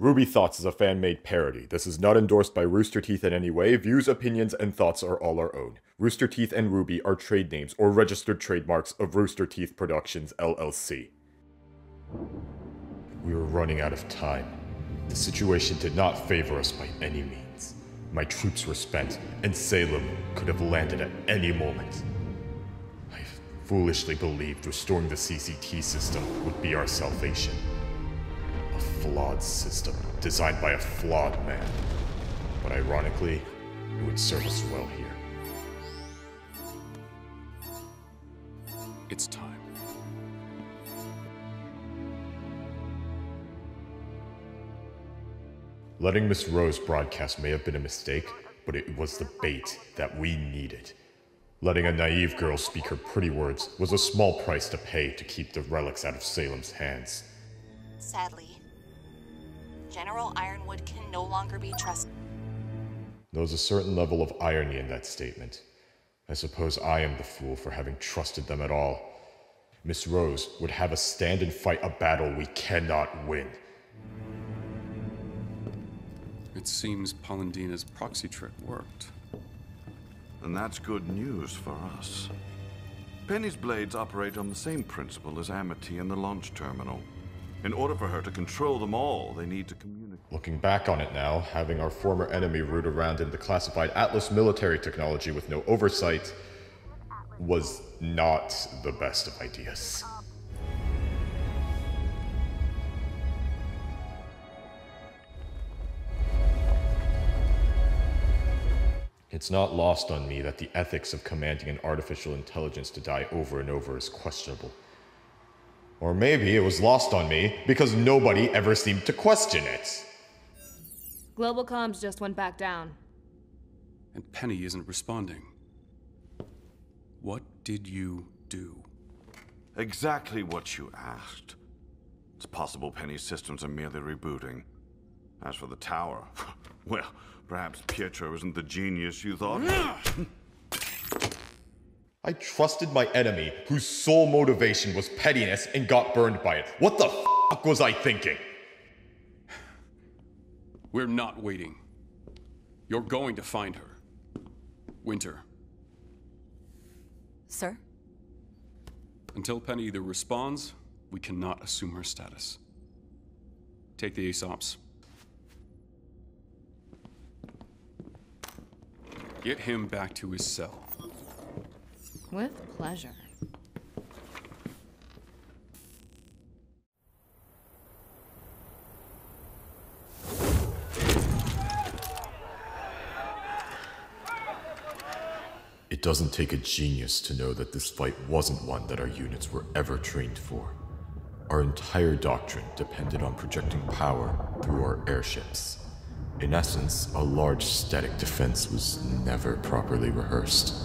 RWBY Thoughts is a fan-made parody. This is not endorsed by Rooster Teeth in any way. Views, opinions, and thoughts are all our own. Rooster Teeth and RWBY are trade names or registered trademarks of Rooster Teeth Productions, LLC. We were running out of time. The situation did not favor us by any means. My troops were spent, and Salem could have landed at any moment. I foolishly believed restoring the CCT system would be our salvation. A flawed system, designed by a flawed man. But ironically, it would serve us well here. It's time. Letting Miss Rose broadcast may have been a mistake, but it was the bait that we needed. Letting a naive girl speak her pretty words was a small price to pay to keep the relics out of Salem's hands. Sadly, General Ironwood can no longer be trusted. There was a certain level of irony in that statement. I suppose I am the fool for having trusted them at all. Miss Rose would have us stand and fight a battle we cannot win. It seems Polendina's proxy trick worked. And that's good news for us. Penny's blades operate on the same principle as Amity and the launch terminal. In order for her to control them all, they need to communicate. Looking back on it now, having our former enemy root around in the classified Atlas military technology with no oversight was not the best of ideas. It's not lost on me that the ethics of commanding an artificial intelligence to die over and over is questionable. Or maybe it was lost on me because nobody ever seemed to question it. Global comms just went back down. And Penny isn't responding. What did you do? Exactly what you asked. It's possible Penny's systems are merely rebooting. As for the tower, well, perhaps Pietro isn't the genius you thought. I trusted my enemy, whose sole motivation was pettiness, and got burned by it. What the f*** was I thinking? We're not waiting. You're going to find her. Winter. Sir? Until Penny either responds, we cannot assume her status. Take the Aesops. Get him back to his cell. With pleasure. It doesn't take a genius to know that this fight wasn't one that our units were ever trained for. Our entire doctrine depended on projecting power through our airships. In essence, a large static defense was never properly rehearsed.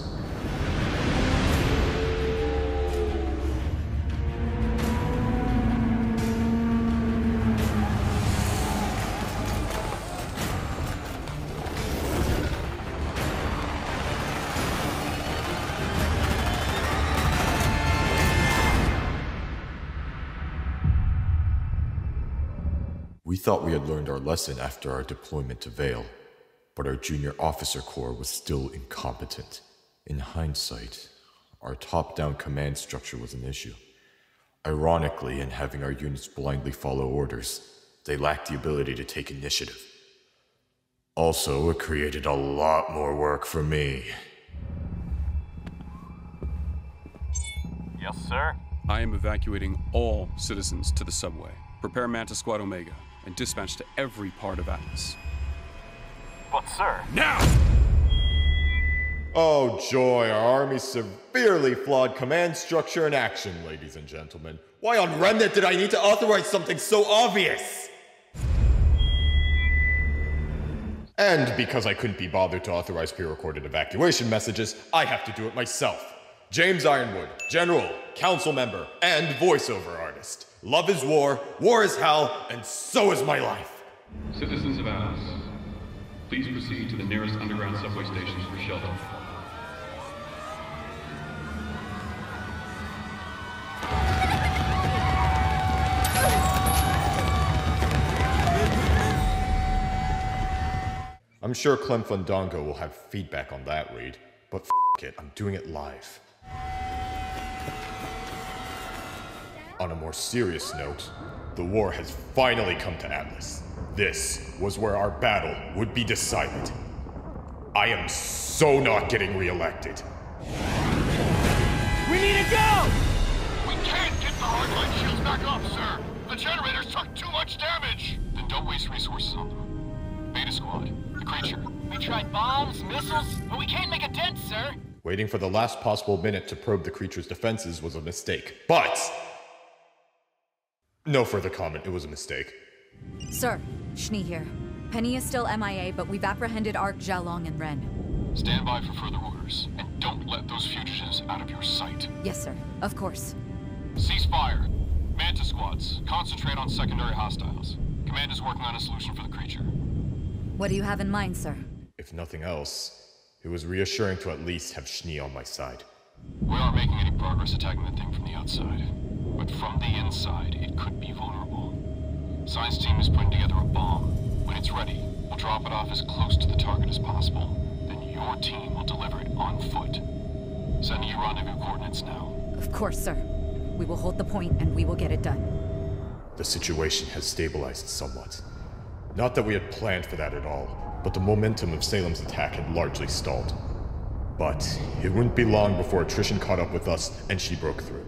We thought we had learned our lesson after our deployment to Vale, but our junior officer corps was still incompetent. In hindsight, our top-down command structure was an issue. Ironically, in having our units blindly follow orders, they lacked the ability to take initiative. Also, it created a lot more work for me. Yes, sir? I am evacuating all citizens to the subway. Prepare Manta Squad Omega, and dispatch to every part of Atlas. But, sir... Now! Oh joy, our army's severely flawed command structure in action, ladies and gentlemen. Why on Remnant did I need to authorize something so obvious? And because I couldn't be bothered to authorize pre-recorded evacuation messages, I have to do it myself. James Ironwood, General, Council Member, and voiceover artist. Love is war is hell, and so is my life. Citizens of Atlas, please proceed to the nearest underground subway stations for shelter. I'm sure Clem Fandango will have feedback on that read, but f it, I'm doing it live. On a more serious note, the war has finally come to Atlas. This was where our battle would be decided. I am so not getting re-elected. We need to go! We can't get the hardline shields back up, sir! The generators took too much damage! Then don't waste resources on them. Beta Squad, the creature. We tried bombs, missiles, but we can't make a dent, sir! Waiting for the last possible minute to probe the creature's defenses was a mistake, but... no further comment, it was a mistake. Sir, Schnee here. Penny is still MIA, but we've apprehended Ark, Xiaolong, and Ren. Stand by for further orders, and don't let those fugitives out of your sight. Yes, sir. Of course. Cease fire. Manta squads, concentrate on secondary hostiles. Command is working on a solution for the creature. What do you have in mind, sir? If nothing else, it was reassuring to at least have Schnee on my side. We aren't making any progress attacking the thing from the outside, but from the inside, it could be vulnerable. Science team is putting together a bomb. When it's ready, we'll drop it off as close to the target as possible. Then your team will deliver it on foot. Sending you rendezvous coordinates now. Of course, sir. We will hold the point and we will get it done. The situation has stabilized somewhat. Not that we had planned for that at all, but the momentum of Salem's attack had largely stalled. But it wouldn't be long before attrition caught up with us and she broke through.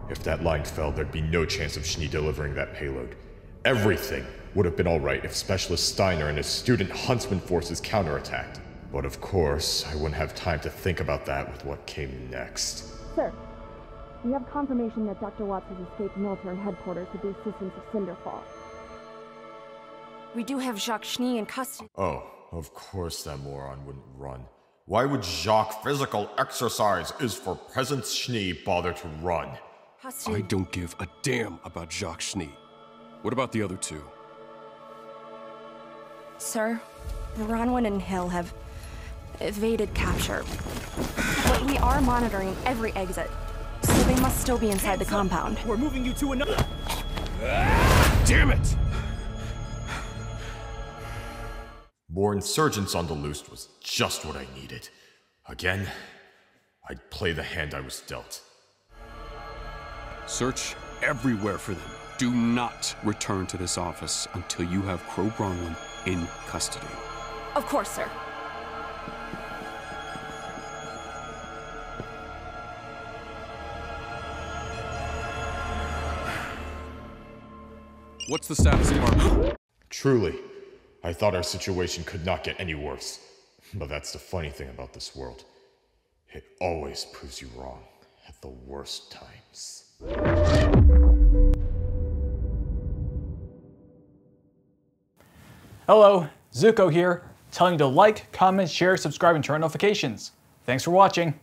If that line fell, there'd be no chance of Schnee delivering that payload. Everything would have been alright if Specialist Steiner and his student Huntsman forces counterattacked. But of course, I wouldn't have time to think about that with what came next. Sir, we have confirmation that Dr. Watts has escaped military headquarters with the assistance of Cinderfall. We do have Jacques Schnee in custody. Oh, of course that moron wouldn't run. Why would Jacques physical exercise is for President Schnee bother to run? I don't give a damn about Jacques Schnee. What about the other two? Sir, Bronwyn and Hill have evaded capture. But we are monitoring every exit, so they must still be inside the compound. We're moving you to another... Damn it! More insurgents on the loose was just what I needed. Again, I'd play the hand I was dealt. Search everywhere for them. Do not return to this office until you have Crow Bronwyn in custody. Of course, sir. What's the status of our... Truly, I thought our situation could not get any worse. But that's the funny thing about this world. It always proves you wrong at the worst times. Hello, Zuko here, telling you to like, comment, share, subscribe, and turn on notifications. Thanks for watching.